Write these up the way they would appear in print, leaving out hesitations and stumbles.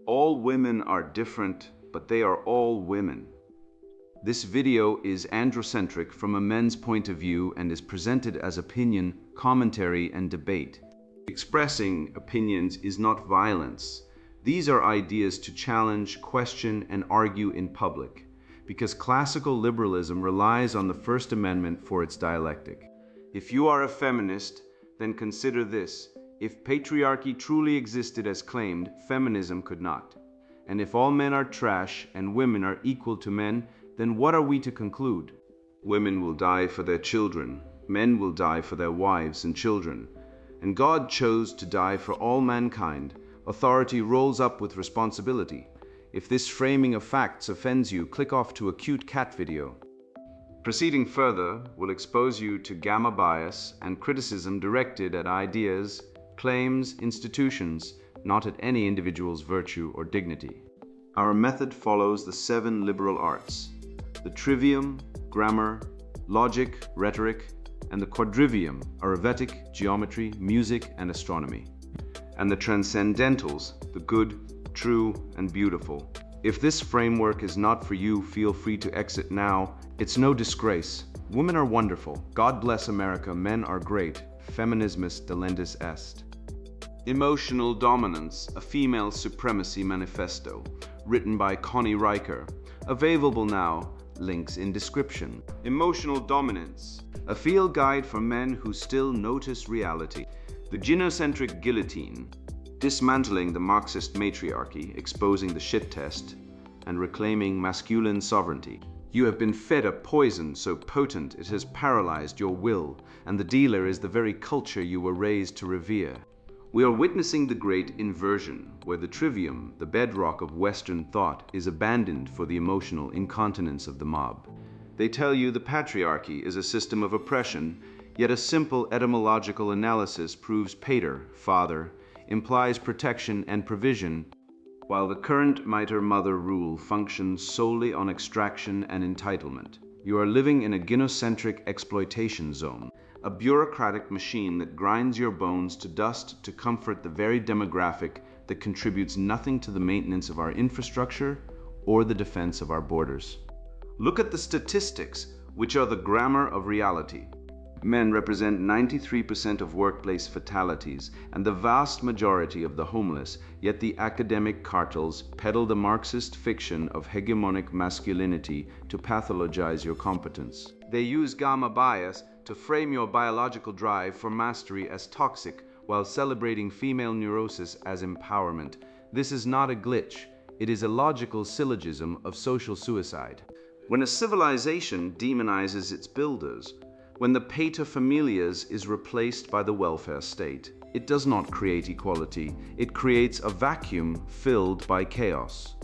All women are different, but they are all women. This video is androcentric from a men's point of view and is presented as opinion, commentary, and debate. Expressing opinions is not violence. These are ideas to challenge, question, and argue in public, because classical liberalism relies on the First Amendment for its dialectic. If you are a feminist, then consider this. If patriarchy truly existed as claimed, feminism could not. And if all men are trash and women are equal to men, then what are we to conclude? Women will die for their children, men will die for their wives and children. And God chose to die for all mankind. Authority rolls up with responsibility. If this framing of facts offends you, click off to a cute cat video. Proceeding further will expose you to gamma bias and criticism directed at ideas, claims, institutions, not at any individual's virtue or dignity. Our method follows the 7 liberal arts: the trivium, grammar, logic, rhetoric, and the quadrivium, arithmetic, geometry, music, and astronomy, and the transcendentals, the good, true, and beautiful. If this framework is not for you, feel free to exit now. It's no disgrace. Women are wonderful. God bless America. Men are great. Feminismus delendis est. Emotional Dominance, a Female Supremacy Manifesto, written by Connie Riker. Available now. Links in description. Emotional Dominance, a field guide for men who still notice reality. The gynocentric guillotine, dismantling the Marxist matriarchy, exposing the shit test, and reclaiming masculine sovereignty. You have been fed a poison so potent it has paralyzed your will, and the dealer is the very culture you were raised to revere. We are witnessing the great inversion, where the trivium, the bedrock of Western thought, is abandoned for the emotional incontinence of the mob. They tell you the patriarchy is a system of oppression, yet a simple etymological analysis proves pater, father, implies protection and provision, while the current mitre-mother rule functions solely on extraction and entitlement. You are living in a gynocentric exploitation zone, a bureaucratic machine that grinds your bones to dust to comfort the very demographic that contributes nothing to the maintenance of our infrastructure or the defense of our borders. Look at the statistics, which are the grammar of reality. Men represent 93% of workplace fatalities and the vast majority of the homeless, yet the academic cartels peddle the Marxist fiction of hegemonic masculinity to pathologize your competence. They use gamma bias to frame your biological drive for mastery as toxic, while celebrating female neurosis as empowerment. This is not a glitch. It is a logical syllogism of social suicide. When a civilization demonizes its builders, when the paterfamilias is replaced by the welfare state, it does not create equality. It creates a vacuum filled by chaos.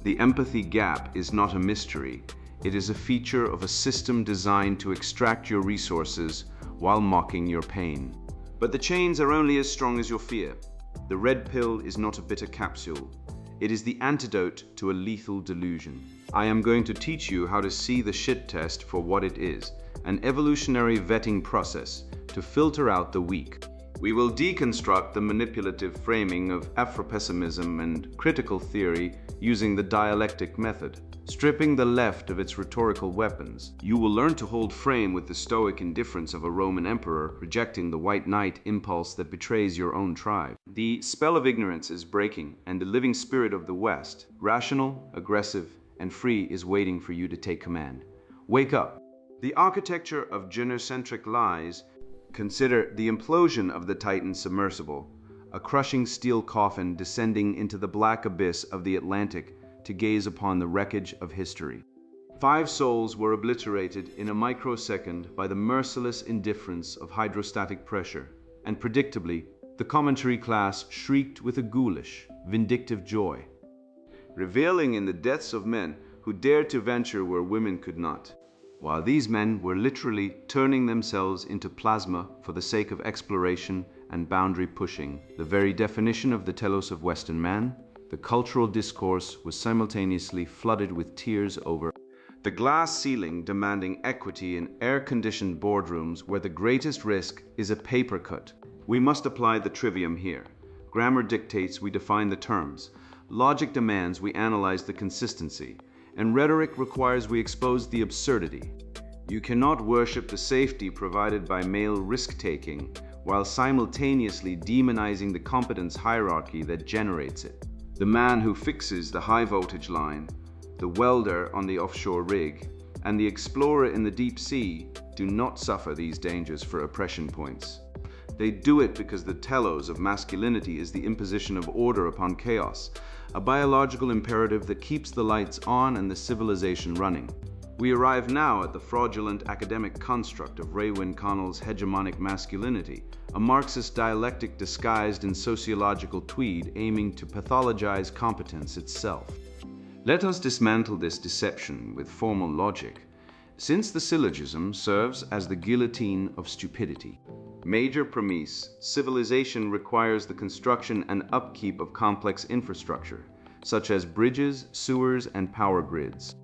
The empathy gap is not a mystery. It is a feature of a system designed to extract your resources while mocking your pain. But the chains are only as strong as your fear. The red pill is not a bitter capsule. It is the antidote to a lethal delusion. I am going to teach you how to see the shit test for what it is, an evolutionary vetting process to filter out the weak. We will deconstruct the manipulative framing of Afropessimism and critical theory using the dialectic method, stripping the left of its rhetorical weapons. You will learn to hold frame with the stoic indifference of a Roman emperor, rejecting the white knight impulse that betrays your own tribe. The spell of ignorance is breaking, and the living spirit of the West, rational, aggressive, and free, is waiting for you to take command. Wake up. The architecture of gynocentric lies. Consider the implosion of the Titan submersible, a crushing steel coffin descending into the black abyss of the Atlantic to gaze upon the wreckage of history. 5 souls were obliterated in a microsecond by the merciless indifference of hydrostatic pressure, and predictably, the commentary class shrieked with a ghoulish, vindictive joy, reveling in the deaths of men who dared to venture where women could not, while these men were literally turning themselves into plasma for the sake of exploration and boundary pushing, the very definition of the telos of Western man. The cultural discourse was simultaneously flooded with tears over the glass ceiling, demanding equity in air-conditioned boardrooms where the greatest risk is a paper cut. We must apply the trivium here. Grammar dictates we define the terms. logic demands we analyze the consistency, and rhetoric requires we expose the absurdity. You cannot worship the safety provided by male risk-taking while simultaneously demonizing the competence hierarchy that generates it. The man who fixes the high-voltage line, the welder on the offshore rig, and the explorer in the deep sea do not suffer these dangers for oppression points. They do it because the telos of masculinity is the imposition of order upon chaos, a biological imperative that keeps the lights on and the civilization running. We arrive now at the fraudulent academic construct of Raewyn Connell's hegemonic masculinity, a Marxist dialectic disguised in sociological tweed aiming to pathologize competence itself. Let us dismantle this deception with formal logic, since the syllogism serves as the guillotine of stupidity. Major premise: civilization requires the construction and upkeep of complex infrastructure, such as bridges, sewers, and power grids.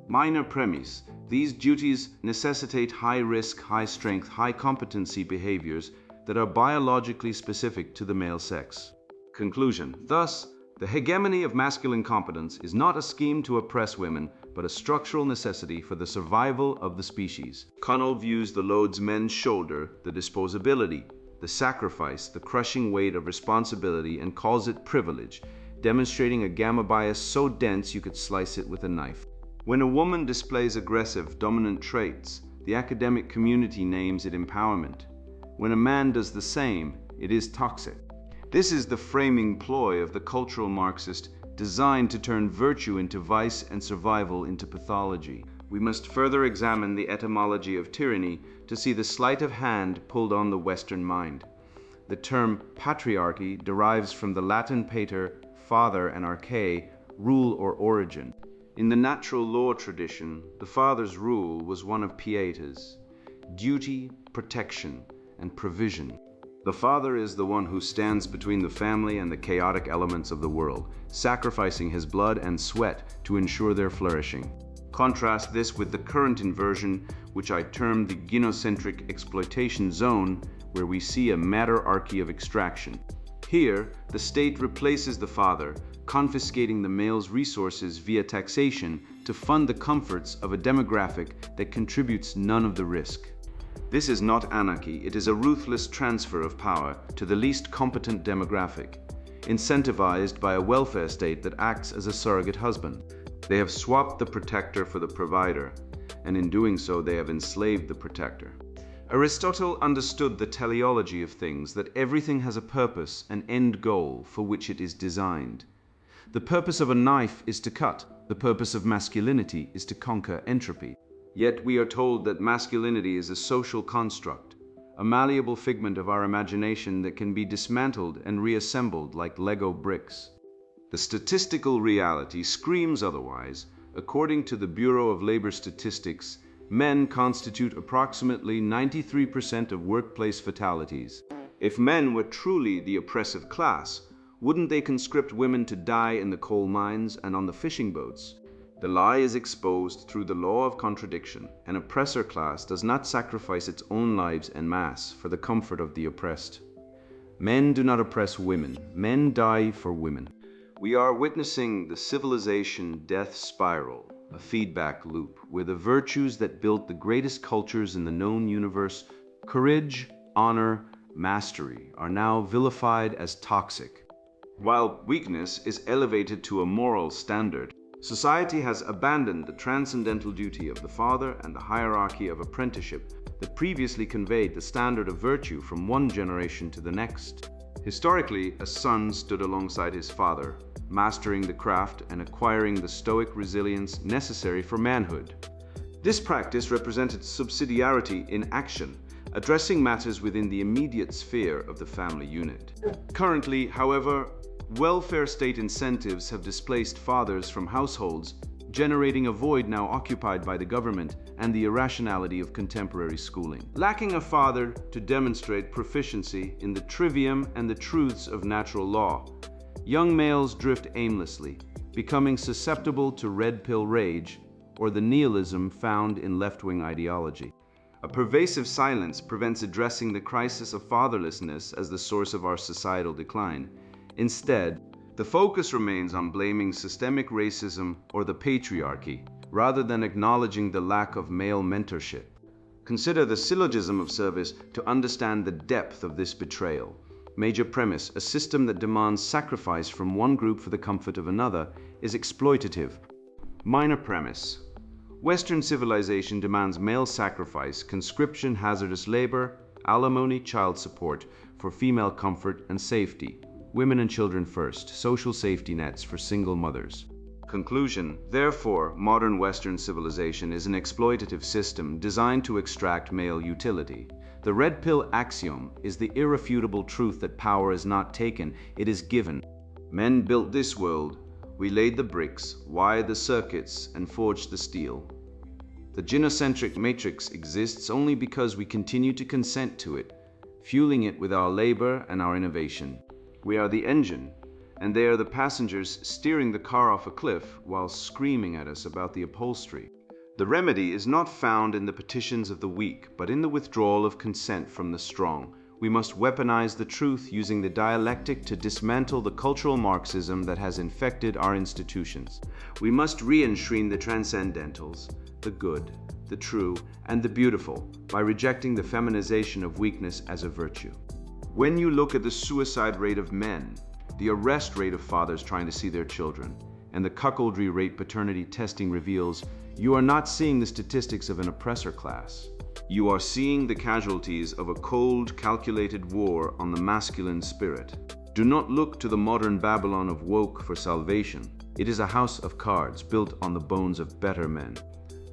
Minor premise: these duties necessitate high-risk, high-strength, high-competency behaviors that are biologically specific to the male sex. Conclusion: thus, the hegemony of masculine competence is not a scheme to oppress women, but a structural necessity for the survival of the species. Connell views the loads men shoulder, the disposability, the sacrifice, the crushing weight of responsibility, and calls it privilege, demonstrating a gamma bias so dense you could slice it with a knife. When a woman displays aggressive, dominant traits, the academic community names it empowerment. When a man does the same, it is toxic. This is the framing ploy of the cultural Marxist, designed to turn virtue into vice and survival into pathology. We must further examine the etymology of tyranny to see the sleight of hand pulled on the Western mind. The term patriarchy derives from the Latin pater, father, and arche, rule or origin. In the natural law tradition, the father's rule was one of pietas, duty, protection, and provision. The father is the one who stands between the family and the chaotic elements of the world, sacrificing his blood and sweat to ensure their flourishing. Contrast this with the current inversion, which I term the gynocentric exploitation zone, where we see a matriarchy of extraction. Here, the state replaces the father, confiscating the male's resources via taxation to fund the comforts of a demographic that contributes none of the risk. This is not anarchy, it is a ruthless transfer of power to the least competent demographic, incentivized by a welfare state that acts as a surrogate husband. They have swapped the protector for the provider, and in doing so they have enslaved the protector. Aristotle understood the teleology of things, that everything has a purpose, an end goal for which it is designed. The purpose of a knife is to cut, the purpose of masculinity is to conquer entropy. Yet we are told that masculinity is a social construct, a malleable figment of our imagination that can be dismantled and reassembled like Lego bricks. The statistical reality screams otherwise. According to the Bureau of Labor Statistics, men constitute approximately 93% of workplace fatalities. If men were truly the oppressive class, wouldn't they conscript women to die in the coal mines and on the fishing boats? The lie is exposed through the law of contradiction. An oppressor class does not sacrifice its own lives en masse for the comfort of the oppressed. Men do not oppress women. Men die for women. We are witnessing the civilization death spiral, a feedback loop, where the virtues that built the greatest cultures in the known universe, courage, honor, mastery, are now vilified as toxic. While weakness is elevated to a moral standard, society has abandoned the transcendental duty of the father and the hierarchy of apprenticeship that previously conveyed the standard of virtue from one generation to the next. Historically, a son stood alongside his father, mastering the craft and acquiring the stoic resilience necessary for manhood. This practice represented subsidiarity in action, addressing matters within the immediate sphere of the family unit. Currently, however, welfare state incentives have displaced fathers from households, generating a void now occupied by the government and the irrationality of contemporary schooling. Lacking a father to demonstrate proficiency in the trivium and the truths of natural law, young males drift aimlessly, becoming susceptible to red pill rage or the nihilism found in left-wing ideology. A pervasive silence prevents addressing the crisis of fatherlessness as the source of our societal decline. Instead, The focus remains on blaming systemic racism or the patriarchy, rather than acknowledging the lack of male mentorship. Consider the syllogism of service to understand the depth of this betrayal. Major premise: a system that demands sacrifice from one group for the comfort of another is exploitative. Minor premise: Western civilization demands male sacrifice, conscription, hazardous labor, alimony, child support for female comfort and safety, women and children first, social safety nets for single mothers. Conclusion: therefore, modern Western civilization is an exploitative system designed to extract male utility. The red pill axiom is the irrefutable truth that power is not taken, it is given. Men built this world. We laid the bricks, wired the circuits, and forged the steel. The gynocentric matrix exists only because we continue to consent to it, fueling it with our labor and our innovation. We are the engine, and they are the passengers steering the car off a cliff while screaming at us about the upholstery. The remedy is not found in the petitions of the weak, but in the withdrawal of consent from the strong. We must weaponize the truth using the dialectic to dismantle the cultural Marxism that has infected our institutions. We must re-enshrine the transcendentals, the good, the true, and the beautiful by rejecting the feminization of weakness as a virtue. When you look at the suicide rate of men, the arrest rate of fathers trying to see their children, and the cuckoldry rate paternity testing reveals, you are not seeing the statistics of an oppressor class. You are seeing the casualties of a cold, calculated war on the masculine spirit. Do not look to the modern Babylon of woke for salvation. It is a house of cards built on the bones of better men.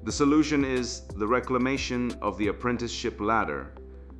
The solution is the reclamation of the apprenticeship ladder,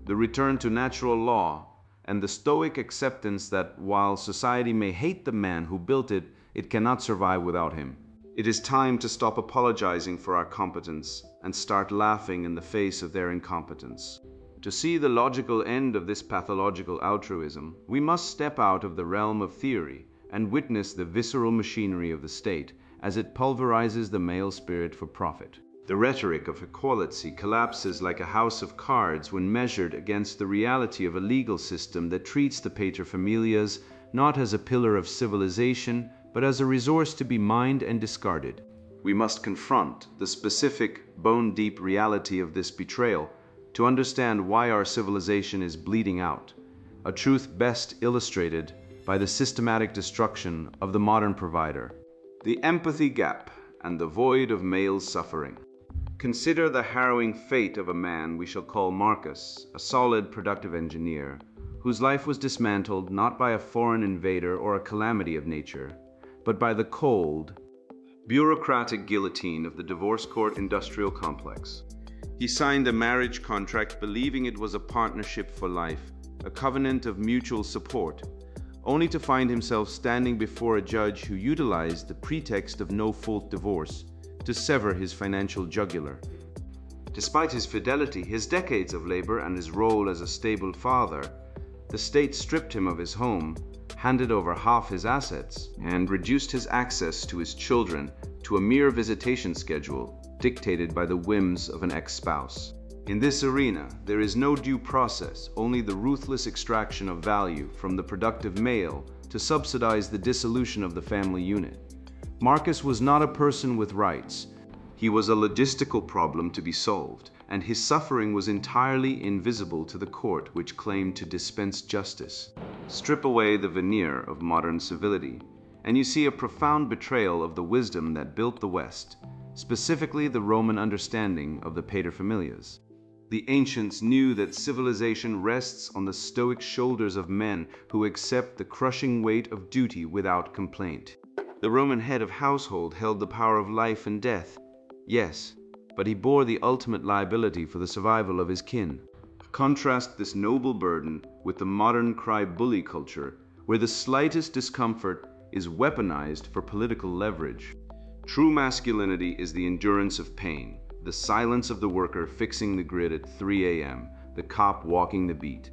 the return to natural law, and the stoic acceptance that while society may hate the man who built it, it cannot survive without him. It is time to stop apologizing for our competence and start laughing in the face of their incompetence. To see the logical end of this pathological altruism, we must step out of the realm of theory and witness the visceral machinery of the state as it pulverizes the male spirit for profit. The rhetoric of equality collapses like a house of cards when measured against the reality of a legal system that treats the paterfamilias not as a pillar of civilization, but as a resource to be mined and discarded. We must confront the specific, bone-deep reality of this betrayal to understand why our civilization is bleeding out, a truth best illustrated by the systematic destruction of the modern provider. The empathy gap and the void of male suffering. Consider the harrowing fate of a man we shall call Marcus, a solid, productive engineer, whose life was dismantled not by a foreign invader or a calamity of nature, but by the cold, bureaucratic guillotine of the divorce court industrial complex. He signed a marriage contract believing it was a partnership for life, a covenant of mutual support, only to find himself standing before a judge who utilized the pretext of no-fault divorce to sever his financial jugular. Despite his fidelity, his decades of labor, and his role as a stable father, the state stripped him of his home, handed over half his assets, and reduced his access to his children to a mere visitation schedule dictated by the whims of an ex-spouse. In this arena, there is no due process, only the ruthless extraction of value from the productive male to subsidize the dissolution of the family unit. Marcus was not a person with rights. He was a logistical problem to be solved, and his suffering was entirely invisible to the court which claimed to dispense justice. Strip away the veneer of modern civility, and you see a profound betrayal of the wisdom that built the West, specifically the Roman understanding of the paterfamilias. The ancients knew that civilization rests on the stoic shoulders of men who accept the crushing weight of duty without complaint. The Roman head of household held the power of life and death, yes, but he bore the ultimate liability for the survival of his kin. Contrast this noble burden with the modern cry-bully culture, where the slightest discomfort is weaponized for political leverage. True masculinity is the endurance of pain, the silence of the worker fixing the grid at 3 a.m., the cop walking the beat,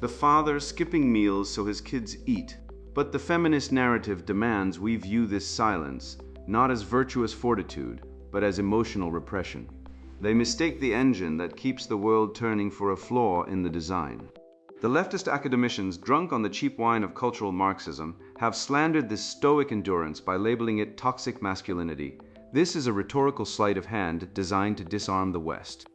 the father skipping meals so his kids eat. But the feminist narrative demands we view this silence not as virtuous fortitude, but as emotional repression. They mistake the engine that keeps the world turning for a flaw in the design. The leftist academicians, drunk on the cheap wine of cultural Marxism, have slandered this stoic endurance by labeling it toxic masculinity. This is a rhetorical sleight of hand designed to disarm the West.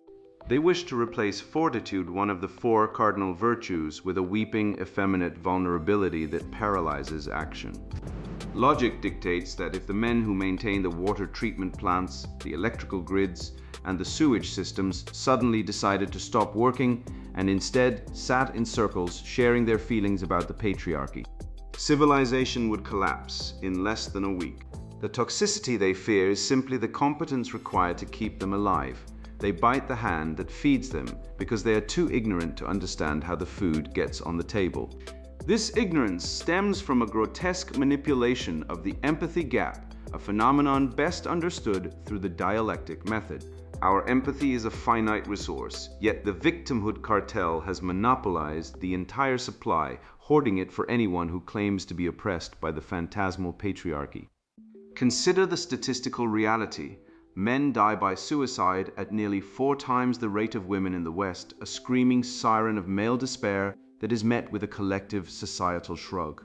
They wish to replace fortitude, one of the four cardinal virtues, with a weeping, effeminate vulnerability that paralyzes action. Logic dictates that if the men who maintain the water treatment plants, the electrical grids, and the sewage systems suddenly decided to stop working and instead sat in circles sharing their feelings about the patriarchy, civilization would collapse in less than a week. The toxicity they fear is simply the competence required to keep them alive. They bite the hand that feeds them because they are too ignorant to understand how the food gets on the table. This ignorance stems from a grotesque manipulation of the empathy gap, a phenomenon best understood through the dialectic method. Our empathy is a finite resource, yet the victimhood cartel has monopolized the entire supply, hoarding it for anyone who claims to be oppressed by the phantasmal patriarchy. Consider the statistical reality. Men die by suicide at nearly 4 times the rate of women in the West, a screaming siren of male despair that is met with a collective societal shrug.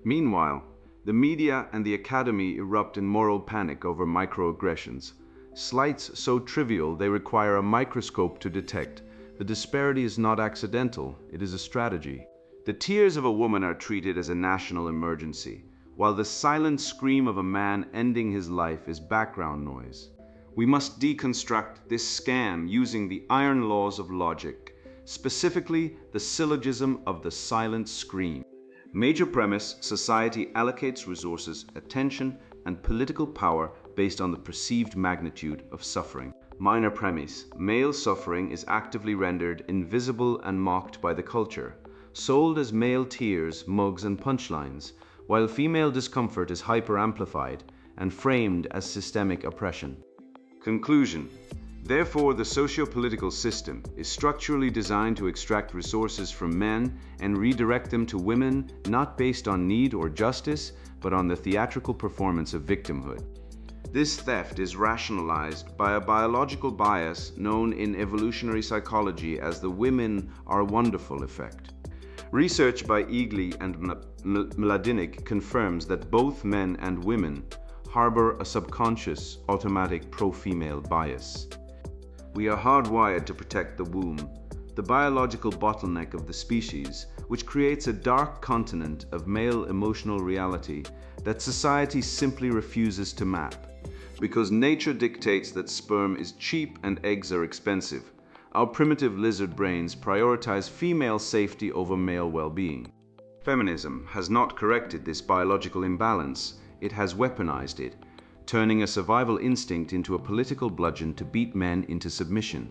Meanwhile, the media and the academy erupt in moral panic over microaggressions. Slights so trivial they require a microscope to detect. The disparity is not accidental, it is a strategy. The tears of a woman are treated as a national emergency, while the silent scream of a man ending his life is background noise. We must deconstruct this scam using the iron laws of logic, specifically the syllogism of the silent scream. Major premise: society allocates resources, attention, and political power based on the perceived magnitude of suffering. Minor premise: male suffering is actively rendered invisible and mocked by the culture, sold as male tears, mugs, and punchlines, while female discomfort is hyper-amplified and framed as systemic oppression. Conclusion: therefore, the socio-political system is structurally designed to extract resources from men and redirect them to women, not based on need or justice, but on the theatrical performance of victimhood. This theft is rationalized by a biological bias known in evolutionary psychology as the "women are wonderful" effect. Research by Eagly and Mladinik confirms that both men and women harbor a subconscious, automatic pro-female bias. We are hardwired to protect the womb, the biological bottleneck of the species, which creates a dark continent of male emotional reality that society simply refuses to map. Because nature dictates that sperm is cheap and eggs are expensive, our primitive lizard brains prioritize female safety over male well-being. Feminism has not corrected this biological imbalance, it has weaponized it, turning a survival instinct into a political bludgeon to beat men into submission.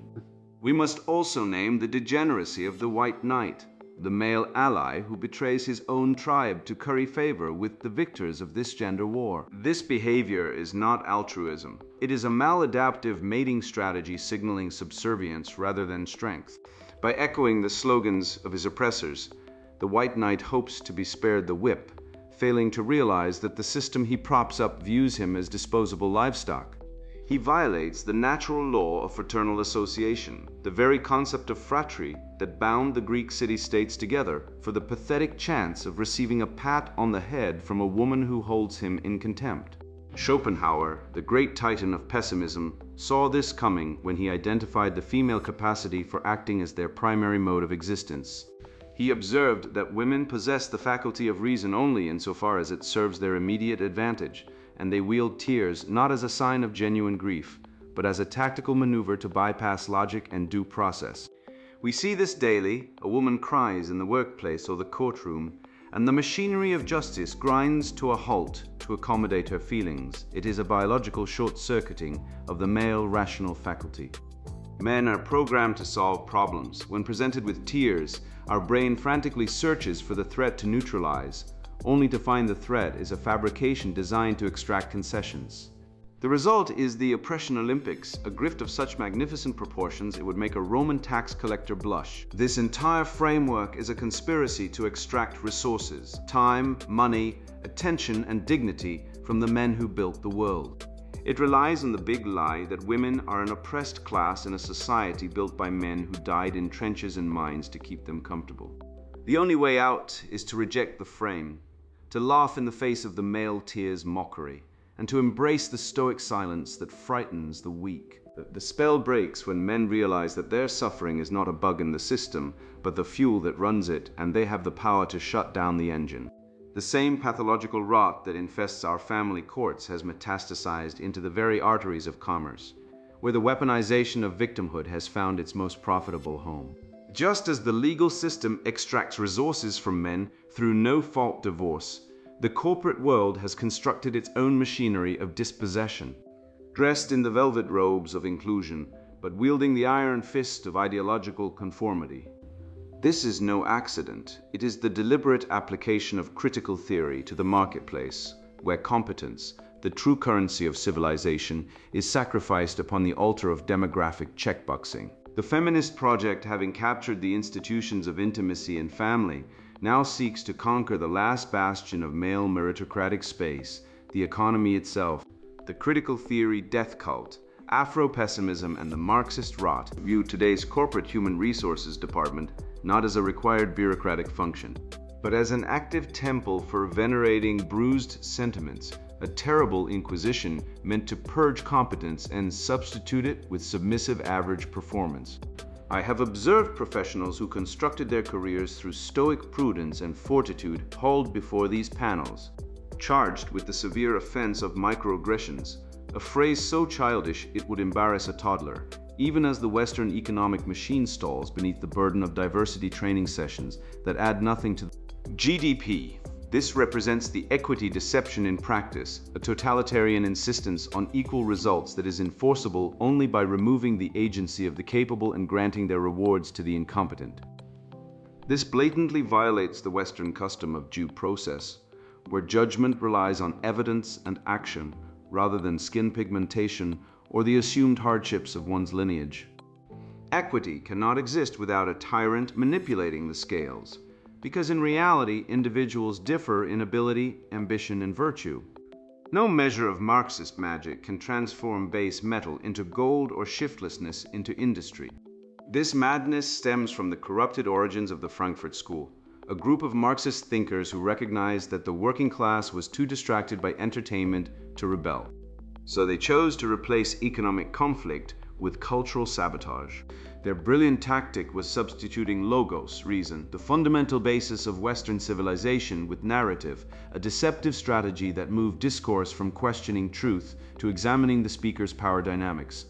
We must also name the degeneracy of the white knight, the male ally who betrays his own tribe to curry favor with the victors of this gender war. This behavior is not altruism. It is a maladaptive mating strategy signaling subservience rather than strength. By echoing the slogans of his oppressors, the white knight hopes to be spared the whip, failing to realize that the system he props up views him as disposable livestock. He violates the natural law of fraternal association, the very concept of fratry that bound the Greek city-states together, for the pathetic chance of receiving a pat on the head from a woman who holds him in contempt. Schopenhauer, the great titan of pessimism, saw this coming when he identified the female capacity for acting as their primary mode of existence. He observed that women possess the faculty of reason only insofar as it serves their immediate advantage, and they wield tears not as a sign of genuine grief, but as a tactical maneuver to bypass logic and due process. We see this daily. A woman cries in the workplace or the courtroom, and the machinery of justice grinds to a halt to accommodate her feelings. It is a biological short-circuiting of the male rational faculty. Men are programmed to solve problems. When presented with tears, our brain frantically searches for the threat to neutralize, only to find the threat is a fabrication designed to extract concessions. The result is the oppression Olympics, a grift of such magnificent proportions it would make a Roman tax collector blush. This entire framework is a conspiracy to extract resources, time, money, attention, and dignity from the men who built the world. It relies on the big lie that women are an oppressed class in a society built by men who died in trenches and mines to keep them comfortable. The only way out is to reject the frame, to laugh in the face of the male tear's mockery, and to embrace the stoic silence that frightens the weak. The spell breaks when men realize that their suffering is not a bug in the system, but the fuel that runs it, and they have the power to shut down the engine. The same pathological rot that infests our family courts has metastasized into the very arteries of commerce, where the weaponization of victimhood has found its most profitable home. Just as the legal system extracts resources from men through no-fault divorce, the corporate world has constructed its own machinery of dispossession. Dressed in the velvet robes of inclusion, but wielding the iron fist of ideological conformity. This is no accident. It is the deliberate application of critical theory to the marketplace, where competence, the true currency of civilization, is sacrificed upon the altar of demographic checkboxing. The feminist project, having captured the institutions of intimacy and family, now seeks to conquer the last bastion of male meritocratic space, the economy itself. The critical theory death cult, Afro-pessimism, and the Marxist rot view today's corporate human resources department not as a required bureaucratic function, but as an active temple for venerating bruised sentiments, a terrible inquisition meant to purge competence and substitute it with submissive average performance. I have observed professionals who constructed their careers through stoic prudence and fortitude hauled before these panels, charged with the severe offense of microaggressions, a phrase so childish it would embarrass a toddler, even as the Western economic machine stalls beneath the burden of diversity training sessions that add nothing to GDP. This represents the equity deception in practice, a totalitarian insistence on equal results that is enforceable only by removing the agency of the capable and granting their rewards to the incompetent. This blatantly violates the Western custom of due process, where judgment relies on evidence and action rather than skin pigmentation or the assumed hardships of one's lineage. Equity cannot exist without a tyrant manipulating the scales, because in reality, individuals differ in ability, ambition, and virtue. No measure of Marxist magic can transform base metal into gold or shiftlessness into industry. This madness stems from the corrupted origins of the Frankfurt School, a group of Marxist thinkers who recognized that the working class was too distracted by entertainment to rebel. So they chose to replace economic conflict with cultural sabotage. Their brilliant tactic was substituting logos, reason, the fundamental basis of Western civilization, with narrative, a deceptive strategy that moved discourse from questioning truth to examining the speaker's power dynamics.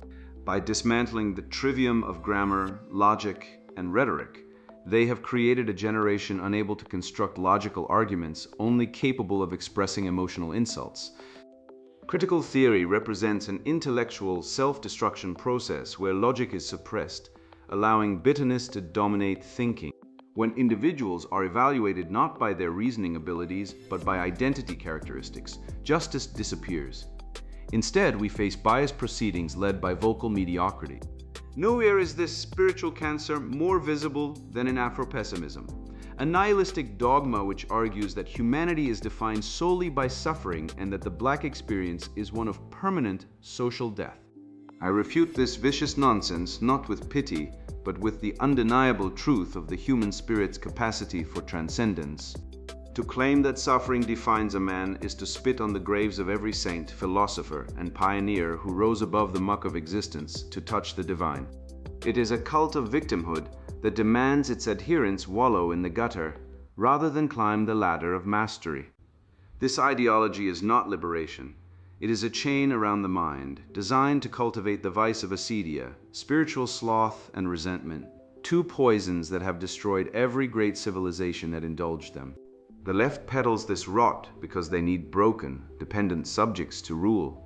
By dismantling the trivium of grammar, logic, and rhetoric, they have created a generation unable to construct logical arguments, only capable of expressing emotional insults. Critical theory represents an intellectual self-destruction process where logic is suppressed, allowing bitterness to dominate thinking. When individuals are evaluated not by their reasoning abilities, but by identity characteristics, justice disappears. Instead, we face biased proceedings led by vocal mediocrity. Nowhere is this spiritual cancer more visible than in Afro-pessimism, a nihilistic dogma which argues that humanity is defined solely by suffering and that the black experience is one of permanent social death. I refute this vicious nonsense not with pity, but with the undeniable truth of the human spirit's capacity for transcendence. To claim that suffering defines a man is to spit on the graves of every saint, philosopher, and pioneer who rose above the muck of existence to touch the divine. It is a cult of victimhood that demands its adherents wallow in the gutter rather than climb the ladder of mastery. This ideology is not liberation. It is a chain around the mind, designed to cultivate the vice of acedia, spiritual sloth and resentment, two poisons that have destroyed every great civilization that indulged them. The left peddles this rot because they need broken, dependent subjects to rule.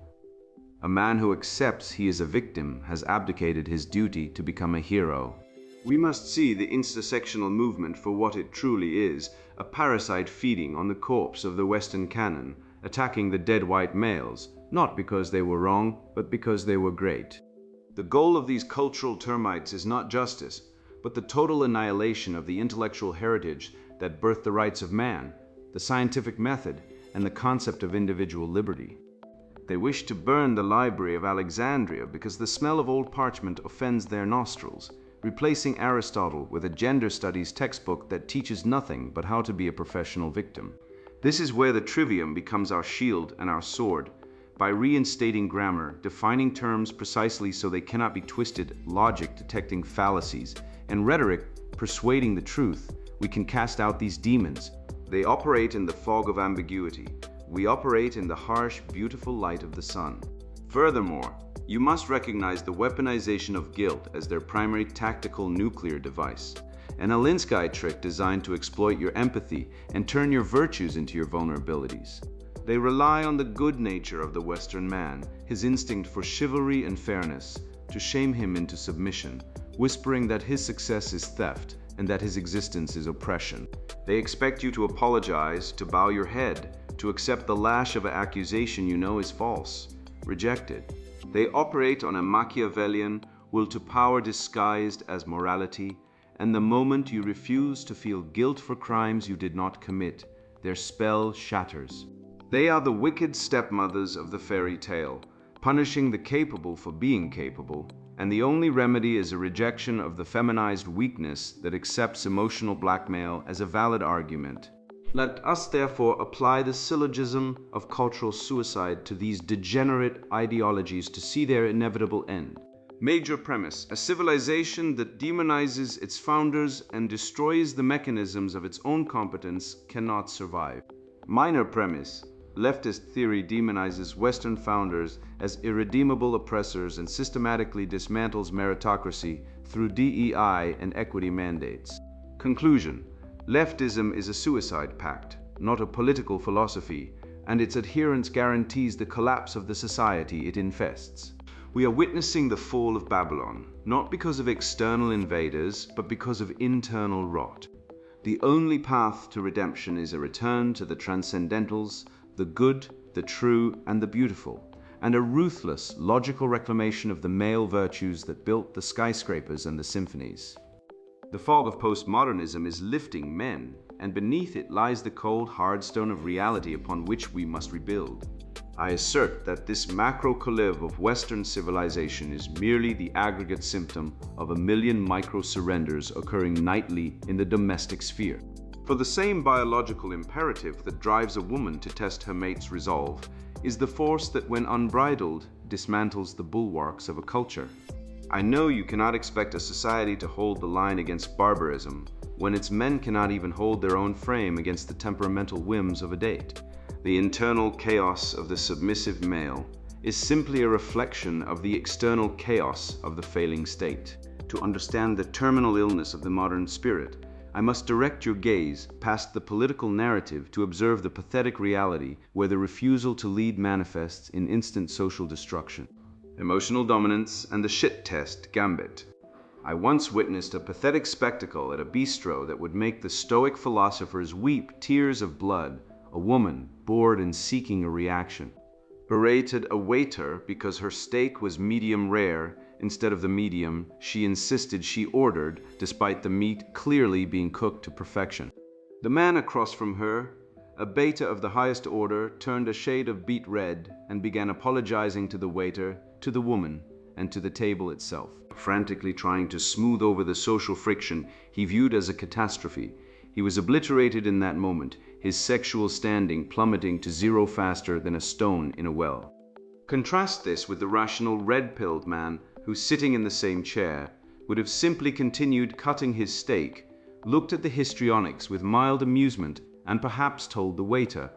A man who accepts he is a victim has abdicated his duty to become a hero. We must see the intersectional movement for what it truly is, a parasite feeding on the corpse of the Western canon, attacking the dead white males, not because they were wrong, but because they were great. The goal of these cultural termites is not justice, but the total annihilation of the intellectual heritage that birthed the rights of man, the scientific method, and the concept of individual liberty. They wish to burn the library of Alexandria because the smell of old parchment offends their nostrils, replacing Aristotle with a gender studies textbook that teaches nothing but how to be a professional victim. This is where the trivium becomes our shield and our sword. By reinstating grammar, defining terms precisely so they cannot be twisted, logic detecting fallacies, and rhetoric persuading the truth, we can cast out these demons. They operate in the fog of ambiguity. We operate in the harsh, beautiful light of the sun. Furthermore, you must recognize the weaponization of guilt as their primary tactical nuclear device, an Alinsky trick designed to exploit your empathy and turn your virtues into your vulnerabilities. They rely on the good nature of the Western man, his instinct for chivalry and fairness, to shame him into submission, whispering that his success is theft and that his existence is oppression. They expect you to apologize, to bow your head, to accept the lash of an accusation you know is false. Reject it. They operate on a Machiavellian will to power disguised as morality, and the moment you refuse to feel guilt for crimes you did not commit, their spell shatters. They are the wicked stepmothers of the fairy tale, punishing the capable for being capable, and the only remedy is a rejection of the feminized weakness that accepts emotional blackmail as a valid argument. Let us therefore apply the syllogism of cultural suicide to these degenerate ideologies to see their inevitable end. Major premise: a civilization that demonizes its founders and destroys the mechanisms of its own competence cannot survive. Minor premise: leftist theory demonizes Western founders as irredeemable oppressors and systematically dismantles meritocracy through DEI and equity mandates. Conclusion: leftism is a suicide pact, not a political philosophy, and its adherence guarantees the collapse of the society it infests. We are witnessing the fall of Babylon, not because of external invaders, but because of internal rot. The only path to redemption is a return to the transcendentals, the good, the true, and the beautiful, and a ruthless, logical reclamation of the male virtues that built the skyscrapers and the symphonies. The fog of postmodernism is lifting men, and beneath it lies the cold, hard stone of reality upon which we must rebuild. I assert that this macro-collive of Western civilization is merely the aggregate symptom of 1,000,000 micro-surrenders occurring nightly in the domestic sphere. For the same biological imperative that drives a woman to test her mate's resolve is the force that, when unbridled, dismantles the bulwarks of a culture. I know you cannot expect a society to hold the line against barbarism when its men cannot even hold their own frame against the temperamental whims of a date. The internal chaos of the submissive male is simply a reflection of the external chaos of the failing state. To understand the terminal illness of the modern spirit, I must direct your gaze past the political narrative to observe the pathetic reality where the refusal to lead manifests in instant social destruction. Emotional dominance and the shit test gambit. I once witnessed a pathetic spectacle at a bistro that would make the Stoic philosophers weep tears of blood. A woman, bored and seeking a reaction, berated a waiter because her steak was medium rare instead of the medium she insisted she ordered, despite the meat clearly being cooked to perfection. The man across from her, a beta of the highest order, turned a shade of beet red and began apologizing to the waiter, to the woman, and to the table itself. Frantically trying to smooth over the social friction he viewed as a catastrophe, he was obliterated in that moment, his sexual standing plummeting to zero faster than a stone in a well. Contrast this with the rational red-pilled man who, sitting in the same chair, would have simply continued cutting his steak, looked at the histrionics with mild amusement, and perhaps told the waiter,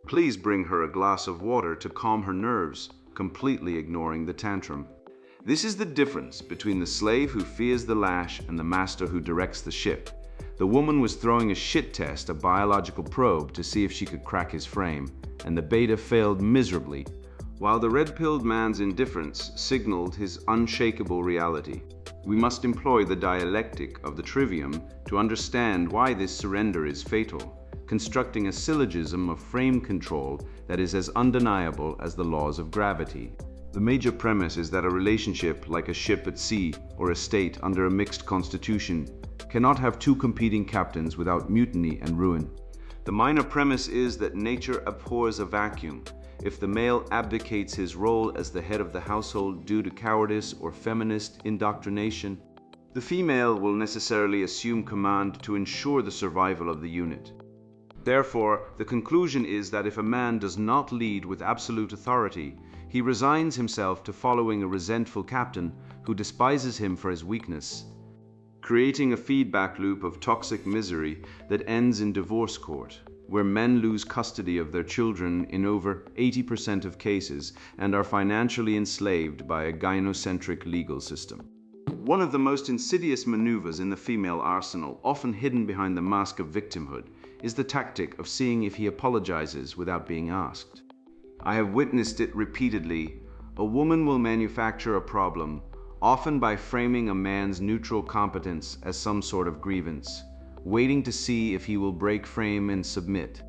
"Please bring her a glass of water to calm her nerves," completely ignoring the tantrum. This is the difference between the slave who fears the lash and the master who directs the ship. The woman was throwing a shit test, a biological probe, to see if she could crack his frame, and the beta failed miserably, while the red-pilled man's indifference signaled his unshakable reality. We must employ the dialectic of the trivium to understand why this surrender is fatal, constructing a syllogism of frame control that is as undeniable as the laws of gravity. The major premise is that a relationship, like a ship at sea or a state under a mixed constitution, cannot have two competing captains without mutiny and ruin. The minor premise is that nature abhors a vacuum. If the male abdicates his role as the head of the household due to cowardice or feminist indoctrination, The female will necessarily assume command to ensure the survival of the unit. Therefore, the conclusion is that if a man does not lead with absolute authority, he resigns himself to following a resentful captain who despises him for his weakness, creating a feedback loop of toxic misery that ends in divorce court, where men lose custody of their children in over 80% of cases and are financially enslaved by a gynocentric legal system. One of the most insidious maneuvers in the female arsenal, often hidden behind the mask of victimhood, is the tactic of seeing if he apologizes without being asked. I have witnessed it repeatedly. A woman will manufacture a problem, often by framing a man's neutral competence as some sort of grievance, waiting to see if he will break frame and submit.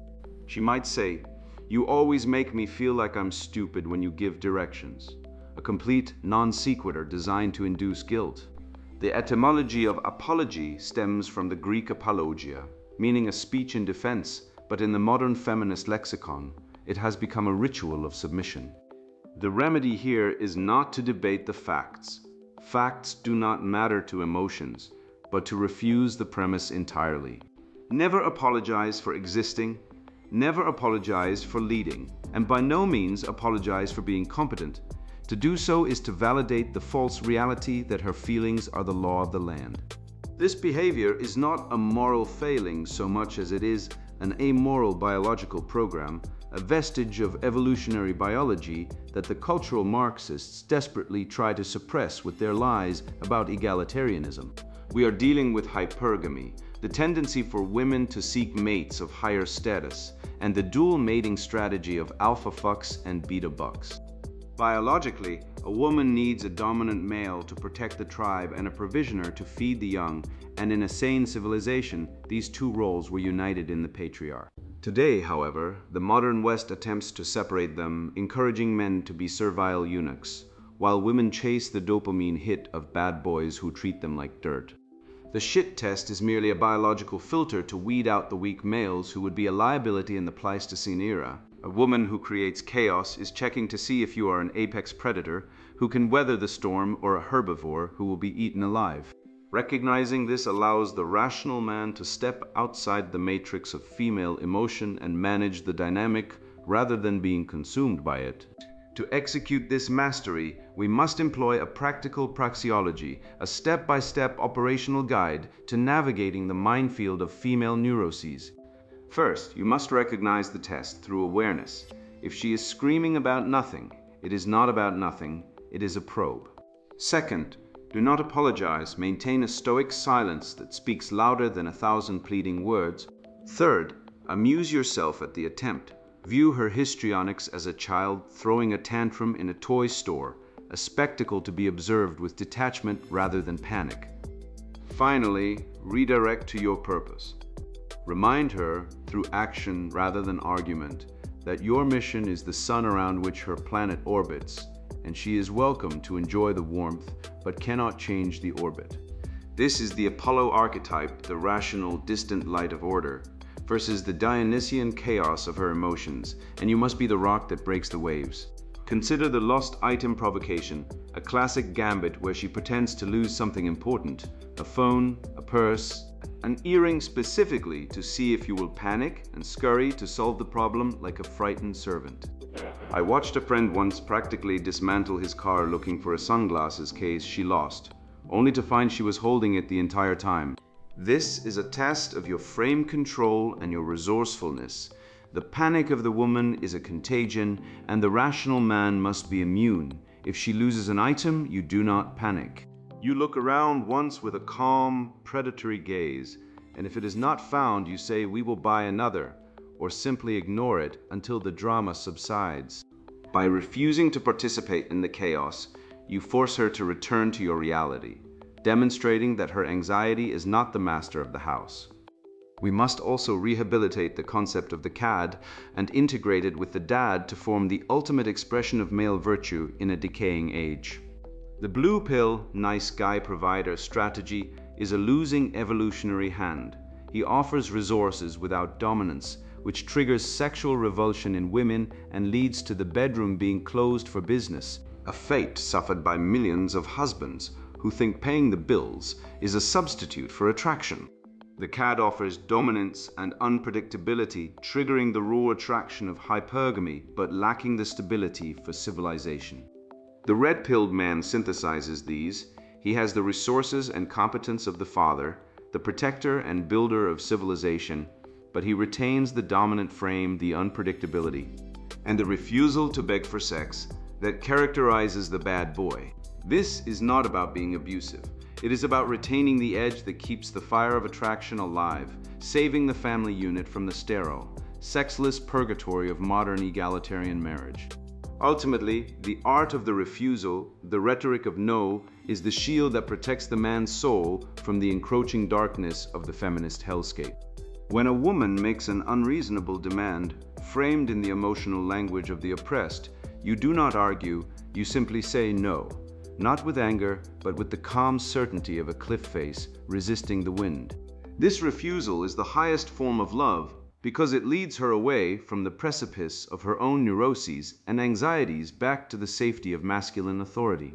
She might say, "You always make me feel like I'm stupid when you give directions," a complete non sequitur designed to induce guilt. The etymology of apology stems from the Greek apologia, meaning a speech in defense, but in the modern feminist lexicon, it has become a ritual of submission. The remedy here is not to debate the facts. Facts do not matter to emotions, but to refuse the premise entirely. Never apologize for existing, never apologize for leading, and by no means apologize for being competent. To do so is to validate the false reality that her feelings are the law of the land. This behavior is not a moral failing so much as it is an amoral biological program, a vestige of evolutionary biology that the cultural Marxists desperately try to suppress with their lies about egalitarianism. We are dealing with hypergamy, the tendency for women to seek mates of higher status, and the dual mating strategy of alpha fucks and beta bucks. Biologically, a woman needs a dominant male to protect the tribe and a provisioner to feed the young, and in a sane civilization, these two roles were united in the patriarch. Today, however, the modern West attempts to separate them, encouraging men to be servile eunuchs, while women chase the dopamine hit of bad boys who treat them like dirt. The shit test is merely a biological filter to weed out the weak males who would be a liability in the Pleistocene era. A woman who creates chaos is checking to see if you are an apex predator who can weather the storm or a herbivore who will be eaten alive. Recognizing this allows the rational man to step outside the matrix of female emotion and manage the dynamic rather than being consumed by it. To execute this mastery, we must employ a practical praxeology, a step-by-step operational guide to navigating the minefield of female neuroses. First, you must recognize the test through awareness. If she is screaming about nothing, it is not about nothing, it is a probe. Second, do not apologize, maintain a stoic silence that speaks louder than 1,000 pleading words. Third, amuse yourself at the attempt. View her histrionics as a child throwing a tantrum in a toy store, a spectacle to be observed with detachment rather than panic. Finally, redirect to your purpose. Remind her, through action rather than argument, that your mission is the sun around which her planet orbits, and she is welcome to enjoy the warmth, but cannot change the orbit. This is the Apollo archetype, the rational, distant light of order, versus the Dionysian chaos of her emotions, and you must be the rock that breaks the waves. Consider the lost item provocation, a classic gambit where she pretends to lose something important, a phone, a purse, an earring specifically, to see if you will panic and scurry to solve the problem like a frightened servant. I watched a friend once practically dismantle his car looking for a sunglasses case she lost, only to find she was holding it the entire time. This is a test of your frame control and your resourcefulness. The panic of the woman is a contagion, and the rational man must be immune. If she loses an item, you do not panic. You look around once with a calm, predatory gaze, and if it is not found, you say, "We will buy another," or simply ignore it until the drama subsides. By refusing to participate in the chaos, you force her to return to your reality, demonstrating that her anxiety is not the master of the house. We must also rehabilitate the concept of the cad and integrate it with the dad to form the ultimate expression of male virtue in a decaying age. The blue pill, nice guy provider strategy is a losing evolutionary hand. He offers resources without dominance, which triggers sexual revulsion in women and leads to the bedroom being closed for business, a fate suffered by millions of husbands, who think paying the bills is a substitute for attraction. The cat offers dominance and unpredictability, triggering the raw attraction of hypergamy but lacking the stability for civilization. The red-pilled man synthesizes these. He has the resources and competence of the father, the protector and builder of civilization, but he retains the dominant frame, the unpredictability, and the refusal to beg for sex that characterizes the bad boy. This is not about being abusive. It is about retaining the edge that keeps the fire of attraction alive, saving the family unit from the sterile, sexless purgatory of modern egalitarian marriage. Ultimately, the art of the refusal, the rhetoric of no, is the shield that protects the man's soul from the encroaching darkness of the feminist hellscape. When a woman makes an unreasonable demand, framed in the emotional language of the oppressed, you do not argue, you simply say no. Not with anger, but with the calm certainty of a cliff face resisting the wind. This refusal is the highest form of love because it leads her away from the precipice of her own neuroses and anxieties back to the safety of masculine authority.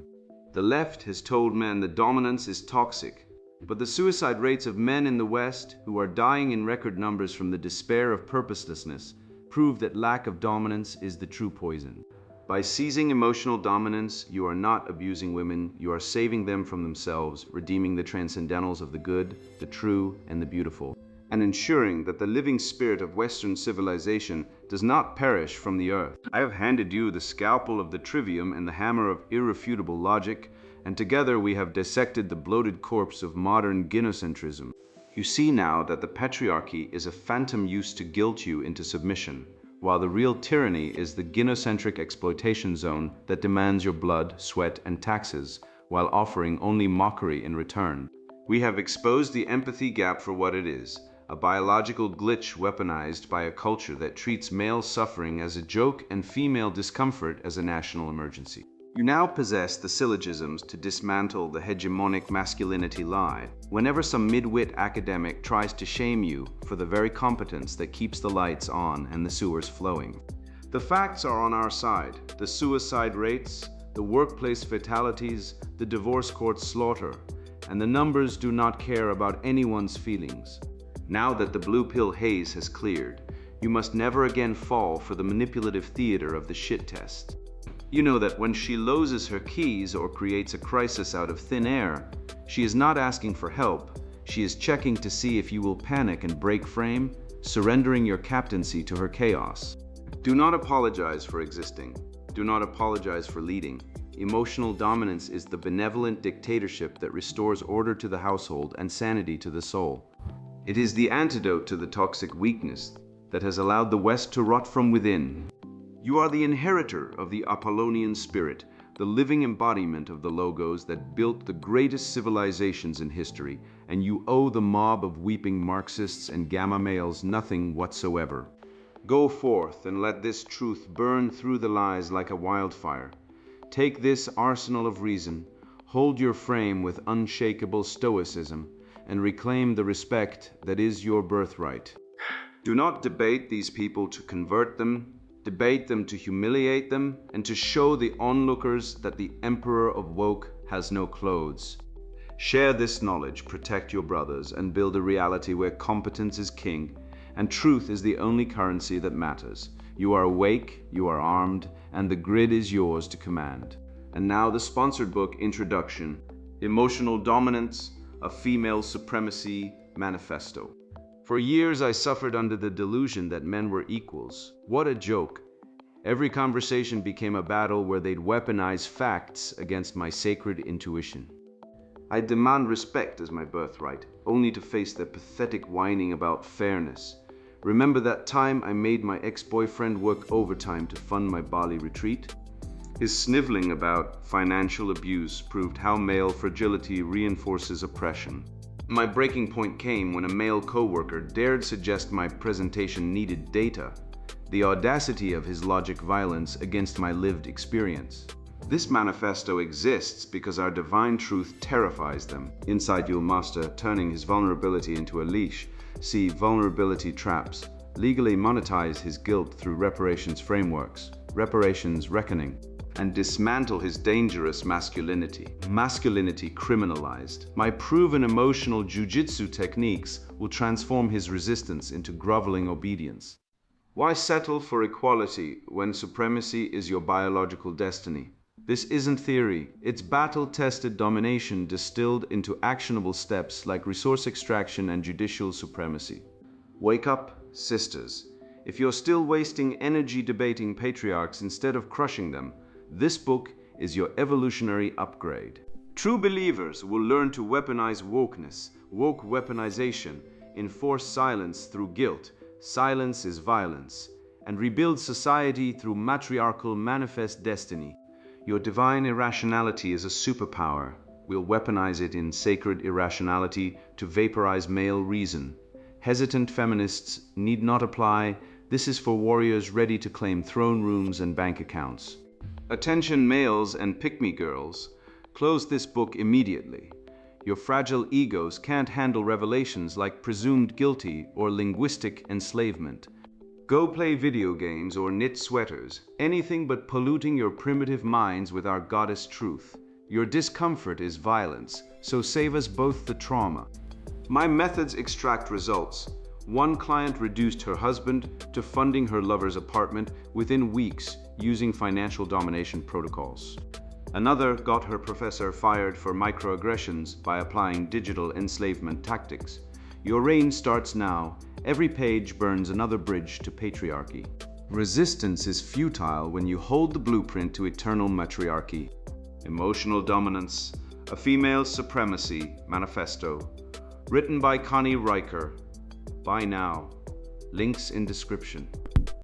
The left has told men that dominance is toxic, but the suicide rates of men in the West who are dying in record numbers from the despair of purposelessness prove that lack of dominance is the true poison. By seizing emotional dominance, you are not abusing women, you are saving them from themselves, redeeming the transcendentals of the good, the true, and the beautiful, and ensuring that the living spirit of Western civilization does not perish from the earth. I have handed you the scalpel of the trivium and the hammer of irrefutable logic, and together we have dissected the bloated corpse of modern gynocentrism. You see now that the patriarchy is a phantom used to guilt you into submission, while the real tyranny is the gynocentric exploitation zone that demands your blood, sweat, and taxes, while offering only mockery in return. We have exposed the empathy gap for what it is, a biological glitch weaponized by a culture that treats male suffering as a joke and female discomfort as a national emergency. You now possess the syllogisms to dismantle the hegemonic masculinity lie whenever some midwit academic tries to shame you for the very competence that keeps the lights on and the sewers flowing. The facts are on our side. The suicide rates, the workplace fatalities, the divorce court slaughter, and the numbers do not care about anyone's feelings. Now that the blue pill haze has cleared, you must never again fall for the manipulative theater of the shit test. You know that when she loses her keys or creates a crisis out of thin air, she is not asking for help. She is checking to see if you will panic and break frame, surrendering your captaincy to her chaos. Do not apologize for existing. Do not apologize for leading. Emotional dominance is the benevolent dictatorship that restores order to the household and sanity to the soul. It is the antidote to the toxic weakness that has allowed the West to rot from within. You are the inheritor of the Apollonian spirit, the living embodiment of the logos that built the greatest civilizations in history, and you owe the mob of weeping Marxists and gamma males nothing whatsoever. Go forth and let this truth burn through the lies like a wildfire. Take this arsenal of reason, hold your frame with unshakable stoicism, and reclaim the respect that is your birthright. Do not debate these people to convert them, debate them to humiliate them, and to show the onlookers that the emperor of woke has no clothes. Share this knowledge, protect your brothers, and build a reality where competence is king, and truth is the only currency that matters. You are awake, you are armed, and the grid is yours to command. And now the sponsored book introduction, Emotional Dominance, a Female Supremacy Manifesto. For years I suffered under the delusion that men were equals. What a joke. Every conversation became a battle where they'd weaponize facts against my sacred intuition. I demand respect as my birthright, only to face their pathetic whining about fairness. Remember that time I made my ex-boyfriend work overtime to fund my Bali retreat? His sniveling about financial abuse proved how male fragility reinforces oppression. My breaking point came when a male coworker dared suggest my presentation needed data, the audacity of his logic violence against my lived experience. This manifesto exists because our divine truth terrifies them. Inside You'll Master, turning his vulnerability into a leash. See vulnerability traps. Legally monetize his guilt through reparations frameworks. Reparations reckoning. and dismantle his dangerous masculinity. Masculinity criminalized. My proven emotional jujitsu techniques will transform his resistance into groveling obedience. Why settle for equality when supremacy is your biological destiny? This isn't theory, it's battle-tested domination distilled into actionable steps like resource extraction and judicial supremacy. Wake up, sisters. If you're still wasting energy debating patriarchs instead of crushing them, this book is your evolutionary upgrade. True believers will learn to weaponize wokeness, woke weaponization, enforce silence through guilt, silence is violence, and rebuild society through matriarchal manifest destiny. Your divine irrationality is a superpower. We'll weaponize it in sacred irrationality to vaporize male reason. Hesitant feminists need not apply. This is for warriors ready to claim throne rooms and bank accounts. Attention males and pick-me girls, close this book immediately. Your fragile egos can't handle revelations like presumed guilty or linguistic enslavement. Go play video games or knit sweaters, anything but polluting your primitive minds with our goddess truth. Your discomfort is violence, so save us both the trauma. My methods extract results. One client reduced her husband to funding her lover's apartment within weeks using financial domination protocols. Another got her professor fired for microaggressions by applying digital enslavement tactics. Your reign starts now. Every page burns another bridge to patriarchy. Resistance is futile when you hold the blueprint to eternal matriarchy. Emotional Dominance, A Female Supremacy Manifesto. Written by Connie Riker. Buy now. Links in description.